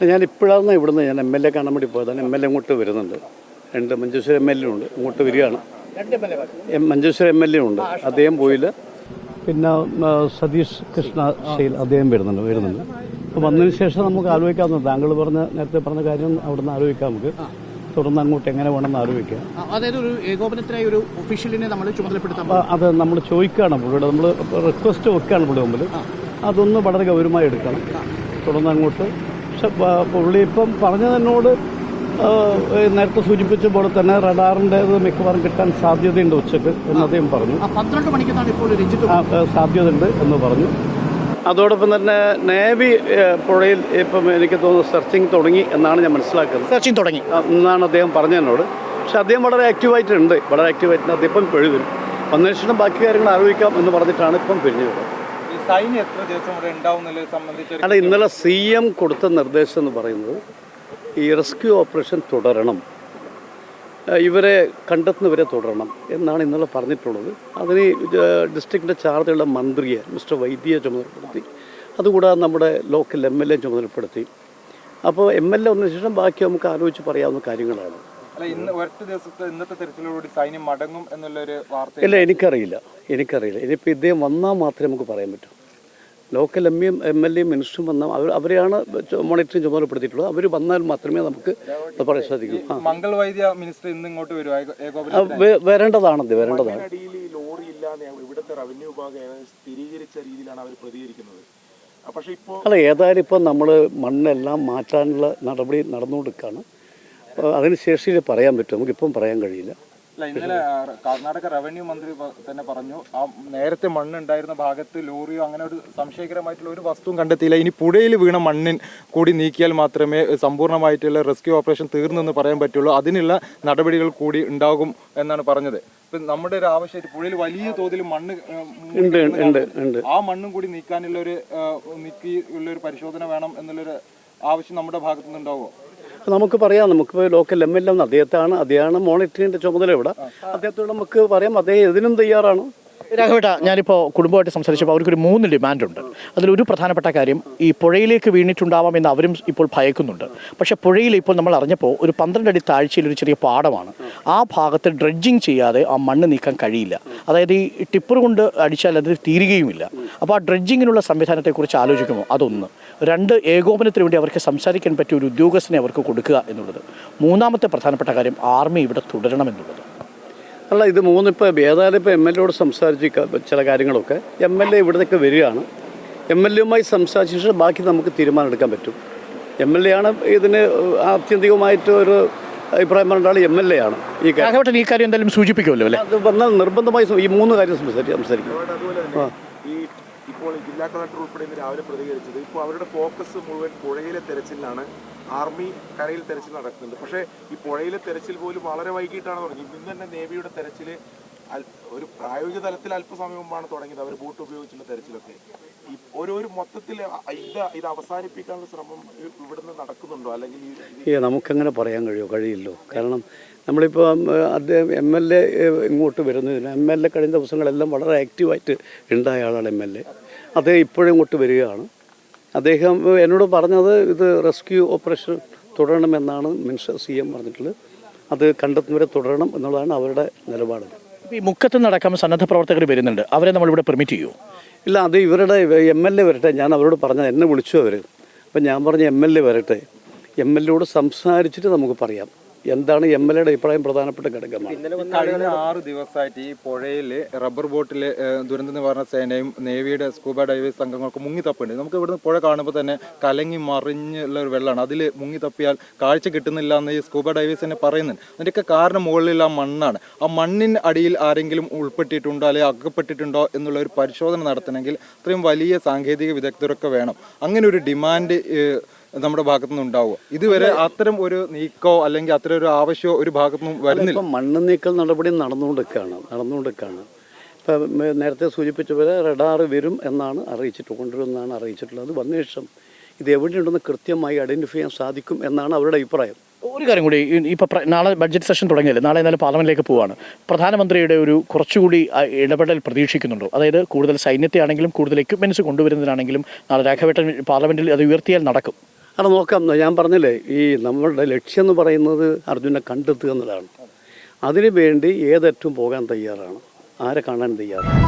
ഞാൻ ഇപ്പോഴാണ് ഇവിടുന്ന് ഞാൻ MLA കാണാൻ വേണ്ടി പോയതാണ്. MLA ഇങ്ങോട്ട് വരുന്നുണ്ട്. 2 മഞ്ചേശ്വരം MLA ഉണ്ട്, ഇങ്ങോട്ട് വരികയാണ്. മഞ്ചേശ്വരം MLA ഉണ്ട്, അദ്ദേഹം പോയില്ല. പിന്നെ സതീഷ് കൃഷ്ണ ശൈൽ അദ്ദേഹം വരുന്നുണ്ട്. അപ്പോൾ വന്നതിന് ശേഷം നമുക്ക് ആലോചിക്കാവുന്നത് താങ്കൾ നേരത്തെ പറഞ്ഞ കാര്യം അവിടെ നിന്ന് ആലോചിക്കാം. നമുക്ക് തുടർന്ന് അങ്ങോട്ട് എങ്ങനെ വേണമെന്ന് ആലോചിക്കാം. അതായത് ഒരു ഏകോപനത്തിനായി ഒരു ഒഫീഷ്യലിനെ നമ്മൾ ചുമതലപ്പെടുത്താം. അത് നമ്മൾ ചോദിക്കുകയാണ് പുള്ളിയുടെ, നമ്മൾ റിക്വസ്റ്റ് വെക്കുകയാണ് പുള്ളി മുമ്പിൽ. അതൊന്ന് വളരെ ഗൗരവമായി എടുക്കണം. തുടർന്ന് അങ്ങോട്ട് പക്ഷെ പുള്ളി ഇപ്പം പറഞ്ഞതെന്നോട് നേരത്തെ സൂചിപ്പിച്ച പോലെ തന്നെ റഡാറിൻ്റേത് മിക്കവാറും കിട്ടാൻ സാധ്യതയുണ്ട് ഉച്ചക്ക് എന്ന് അദ്ദേഹം പറഞ്ഞു. 12 മണിക്കാണ് ഇപ്പോൾ സാധ്യതയുണ്ട് എന്ന് പറഞ്ഞു. അതോടൊപ്പം തന്നെ നേവി പുഴയിൽ ഇപ്പം എനിക്ക് തോന്നുന്നു സെർച്ചിങ് തുടങ്ങി എന്നാണ് ഞാൻ മനസ്സിലാക്കുന്നത്. സെർച്ചിങ് തുടങ്ങി എന്നാണ് അദ്ദേഹം പറഞ്ഞതിനോട്. പക്ഷെ അദ്ദേഹം വളരെ ആക്റ്റീവായിട്ടുണ്ട്. അദ്ദേഹം ഇപ്പം പിഴുതും വന്നതിന് ശേഷം ബാക്കി കാര്യങ്ങൾ ആലോചിക്കാം എന്ന് പറഞ്ഞിട്ടാണ് ഇപ്പം പിരിഞ്ഞു വരുന്നത്. അല്ല, ഇന്നലെ CM കൊടുത്ത നിർദ്ദേശം എന്ന് പറയുന്നത് ഈ റെസ്ക്യൂ ഓപ്പറേഷൻ തുടരണം, ഇവരെ കണ്ടെത്തുന്നവരെ തുടരണം എന്നാണ് ഇന്നലെ പറഞ്ഞിട്ടുള്ളത്. അതിന് ഡിസ്ട്രിക്റ്റിൻ്റെ ചാർജുള്ള മന്ത്രിയെ മിസ്റ്റർ വൈദ്യയെ ചുമതലപ്പെടുത്തി, അതുകൂടാതെ നമ്മുടെ ലോക്കൽ MLA ചുമതലപ്പെടുത്തി. അപ്പോൾ MLA വന്നതിന് ശേഷം ബാക്കി നമുക്ക് ആലോചിച്ച് പറയാവുന്ന കാര്യങ്ങളാണ്. ഇല്ല, എനിക്കറിയില്ല. ഇനിയിപ്പോൾ ഇദ്ദേഹം വന്നാൽ മാത്രമേ നമുക്ക് പറയാൻ പറ്റൂ. ലോക്കൽ MLA മിനിസ്റ്ററും വന്നാൽ അവരെയാണ് മോണിറ്ററിംഗ് ചുമതലപ്പെടുത്തിയിട്ടുള്ളത്. അവർ വന്നാൽ മാത്രമേ നമുക്ക് പറയാൻ സാധിക്കൂ. മംഗൾ വൈദ്യ മിനിസ്റ്റർ ഇന്ന് ഇങ്ങോട്ട് വരേണ്ടതാണ്. അല്ല, ഏതായാലും ഇപ്പം നമ്മൾ മണ്ണെല്ലാം മാറ്റാനുള്ള നടപടി നടന്നുകൊണ്ടിരിക്കുകയാണ്. അതിന് ശേഷിയിൽ പറയാൻ പറ്റും, നമുക്കിപ്പം പറയാൻ കഴിയില്ല. ഇന്നലെ കർണാടക റവന്യൂ മന്ത്രി തന്നെ പറഞ്ഞു, ആ നേരത്തെ മണ്ണുണ്ടായിരുന്ന ഭാഗത്ത് ലോറിയോ അങ്ങനെ ഒരു സംശയകരമായിട്ടുള്ള ഒരു വസ്തുവും കണ്ടെത്തിയില്ല. ഇനി പുഴയിൽ വീണ മണ്ണിൻ കൂടി നീക്കിയാൽ മാത്രമേ സമ്പൂർണ്ണമായിട്ടുള്ള റെസ്ക്യൂ ഓപ്പറേഷൻ തീർന്നെന്ന് പറയാൻ പറ്റുള്ളൂ. അതിനുള്ള നടപടികൾ കൂടി ഉണ്ടാകും എന്നാണ് പറഞ്ഞത്. ഇപ്പം നമ്മുടെ ഒരു ആവശ്യമായിട്ട് പുഴയിൽ വലിയ തോതിൽ മണ്ണ് ആ മണ്ണും കൂടി നീക്കാനുള്ള ഒരു പരിശോധന വേണം എന്നുള്ളൊരു ആവശ്യം നമ്മുടെ ഭാഗത്തുനിന്ന് ഉണ്ടാവുമോ? നമുക്ക് പറയാം. നമുക്കിപ്പോൾ ലോക്കൽ MLA അദ്ദേഹമാണ് മോണിറ്ററിങ്ങിൻ്റെ ചുമതല ഇവിടെ. അദ്ദേഹത്തോട് നമുക്ക് പറയാം, അദ്ദേഹം ഇതിനും തയ്യാറാണ്. രാഘവേട്ട, ഞാനിപ്പോൾ കുടുംബമായിട്ട് സംസാരിച്ചപ്പോൾ അവർക്കൊരു 3 ഡിമാൻഡുണ്ട്. അതിലൊരു പ്രധാനപ്പെട്ട കാര്യം, ഈ പുഴയിലേക്ക് വീണിട്ടുണ്ടാവാമെന്ന് അവരും ഇപ്പോൾ ഭയക്കുന്നുണ്ട്. പക്ഷേ പുഴയിൽ ഇപ്പോൾ നമ്മൾ അറിഞ്ഞപ്പോൾ ഒരു 12 അടി താഴ്ചയിൽ ഒരു ചെറിയ പാടമാണ്. ആ ഭാഗത്ത് ഡ്രഡ്ജിങ് ചെയ്യാതെ ആ മണ്ണ് നീക്കാൻ കഴിയില്ല. അതായത് ഈ ടിപ്പർ കൊണ്ട് അടിച്ചാൽ അത് തീരുകയുമില്ല. അപ്പോൾ ആ ഡ്രഡ്ജിങ്ങിനുള്ള സംവിധാനത്തെക്കുറിച്ച് ആലോചിക്കുമോ? അതൊന്ന്. 2, ഏകോപനത്തിന് വേണ്ടി അവർക്ക് സംസാരിക്കാൻ പറ്റിയ ഒരു ഉദ്യോഗസ്ഥനെ അവർക്ക് കൊടുക്കുക എന്നുള്ളത്. 3ാമത്തെ പ്രധാനപ്പെട്ട കാര്യം, ആർമി ഇവിടെ തുടരണമെന്നുള്ളത്. അല്ല, ഇത് 3 ഇപ്പോൾ ഏതായാലും ഇപ്പോൾ MLAയോട് സംസാരിച്ച് ചില കാര്യങ്ങളൊക്കെ MLA ഇവിടത്തേക്ക് വരികയാണ്. MLAയുമായി സംസാരിച്ചിട്ട് ബാക്കി നമുക്ക് തീരുമാനം എടുക്കാൻ പറ്റും. MLA ആണ് ഇതിന് ആത്യന്തികമായിട്ട് ഒരു അഭിപ്രായം പറഞ്ഞ ആൾ MLA ആണ്. ഈ കാര്യം എന്തായാലും സൂചിപ്പിക്കുമല്ലോ അല്ലേ? അത് വന്നാൽ നിർബന്ധമായി ഈ 3 കാര്യം സംസാരിക്കും. ഇപ്പോൾ ജില്ലാ കളക്ടർ ഉൾപ്പെടെ ഇന്ന് രാവിലെ പ്രതികരിച്ചത്, ഇപ്പോൾ അവരുടെ ഫോക്കസ് മുഴുവൻ പുഴയിലെ തെരച്ചിലാണ്. ആർമി കരയിൽ തെരച്ചിൽ നടക്കുന്നുണ്ട്. പക്ഷേ ഈ പുഴയിലെ തെരച്ചിൽ പോലും വളരെ വൈകിട്ടാണ് തുടങ്ങിയത്. ഇന്ന് തന്നെ നേവിയുടെ തെരച്ചിൽ ഒരു പ്രായോഗിക തലത്തിൽ അല്പസമയം മുമ്പാണ് തുടങ്ങിയത്. അവർ ബോട്ട് ഉപയോഗിച്ചുള്ള തെരച്ചിലൊക്കെ ഈ ഒരു മൊത്തത്തിൽ ഇത് അവസാനിപ്പിക്കാനുള്ള ശ്രമം ഇവിടുന്ന് നടക്കുന്നുണ്ടോ? അല്ലെങ്കിൽ നമുക്കങ്ങനെ പറയാൻ കഴിയില്ലോ. കാരണം നമ്മളിപ്പോൾ അദ്ദേഹം MLA ഇങ്ങോട്ട് വരുന്നതിന് MLA കഴിഞ്ഞ ദിവസങ്ങളെല്ലാം വളരെ ആക്റ്റീവായിട്ട് ഉണ്ടായ ആളാണ് MLA. അദ്ദേഹം ഇപ്പോഴും ഇങ്ങോട്ട് വരികയാണ്. അദ്ദേഹം എന്നോട് പറഞ്ഞത് ഇത് റെസ്ക്യൂ ഓപ്പറേഷൻ തുടരണമെന്നാണ് മിനിസ്റ്റർ CM പറഞ്ഞിട്ടുള്ളത്. അത് കണ്ടെത്തുന്നവരെ തുടരണം എന്നുള്ളതാണ് അവരുടെ നിലപാട്. ഈ മുക്കത്ത് നടക്കാൻ സന്നദ്ധ പ്രവർത്തകർ വരുന്നുണ്ട്, അവരെ നമ്മളിവിടെ പെർമിറ്റ് ചെയ്യുമോ? ഇല്ല, അത് ഇവരുടെ MLA വരട്ടെ. ഞാൻ അവരോട് പറഞ്ഞത്, എന്നെ വിളിച്ചു അവർ. അപ്പം ഞാൻ പറഞ്ഞ MLA വരട്ടെ, MLAയോട് സംസാരിച്ചിട്ട് നമുക്ക് പറയാം എന്താണ് MLAയുടെ അഭിപ്രായം. പ്രധാനപ്പെട്ട ഘടകമാണ്. കഴിഞ്ഞ 6 ദിവസമായിട്ട് ഈ പുഴയിൽ റബ്ബർ ബോട്ടിൽ ദുരന്ത നിവാരണ സേനയും നേവിയുടെ സ്കൂബ ഡൈവേഴ്സ് സംഘങ്ങൾക്ക് മുങ്ങി തപ്പുണ്ട്. നമുക്ക് ഇവിടുന്ന് പുഴ കാണുമ്പോൾ തന്നെ കലങ്ങി മറിഞ്ഞുള്ള ഒരു വെള്ളമാണ്. അതിൽ മുങ്ങി തപ്പിയാൽ കാഴ്ച കിട്ടുന്നില്ല എന്ന് ഈ സ്കൂബ ഡൈവേഴ്സ് തന്നെ പറയുന്നുണ്ട്. അതിൻ്റെയൊക്കെ കാരണം മുകളിലുള്ള മണ്ണാണ്. ആ മണ്ണിന് അടിയിൽ ആരെങ്കിലും ഉൾപ്പെട്ടിട്ടുണ്ടോ അല്ലെങ്കിൽ അകപ്പെട്ടിട്ടുണ്ടോ എന്നുള്ള ഒരു പരിശോധന നടത്തണമെങ്കിൽ അത്രയും വലിയ സാങ്കേതിക വിദഗ്ധരൊക്കെ വേണം. അങ്ങനെ ഒരു ഡിമാൻഡ് നമ്മുടെ ഭാഗത്തുനിന്ന് ഉണ്ടാവുക. ഇതുവരെ അത്തരം ഒരു നീക്കോ അല്ലെങ്കിൽ അത്തരം ഒരു ആവശ്യമോ ഒരു ഭാഗത്തുനിന്നും വരുന്നില്ല. മണ്ണ് നീക്കൽ നടപടി നടന്നുകൊണ്ടിരിക്കുകയാണ്. ഇപ്പം നേരത്തെ സൂചിപ്പിച്ച പോലെ റഡാർ വരും എന്നാണ് കൊണ്ടുവരുമെന്നാണ് അറിയിച്ചിട്ടുള്ളത്. വന്ന ശേഷം ഇത് എവിടെയുണ്ടെന്ന് കൃത്യമായി ഐഡൻറ്റിഫൈ ചെയ്യാൻ സാധിക്കും എന്നാണ് അവരുടെ അഭിപ്രായം. ഒരു കാര്യം കൂടി, ഇപ്പോൾ നാളെ ബഡ്ജറ്റ് സെഷൻ തുടങ്ങിയല്ലേ, നാളെ എന്നാലും പാർലമെന്റിലേക്ക് പോവാണ്. പ്രധാനമന്ത്രിയുടെ ഒരു കുറച്ചുകൂടി ഇടപെടൽ പ്രതീക്ഷിക്കുന്നുണ്ടോ? അതായത് കൂടുതൽ സൈന്യത്തെ ആണെങ്കിലും കൂടുതൽ എക്യുപ്മെന്റ്സ് കൊണ്ടുവരുന്നതിനാണെങ്കിലും നാളെ രാഘവേട്ടൻ പാർലമെന്റിൽ അത് ഉയർത്തിയാൽ നടക്കും. അവിടെ നോക്കാം. ഞാൻ പറഞ്ഞില്ലേ, ഈ നമ്മളുടെ ലക്ഷ്യം എന്ന് പറയുന്നത് അർജുനെ കണ്ടെത്തുക എന്നതാണ്. അതിനു വേണ്ടി ഏതറ്റവും പോകാൻ തയ്യാറാണ്, ആരെ കാണാൻ തയ്യാറാണ്.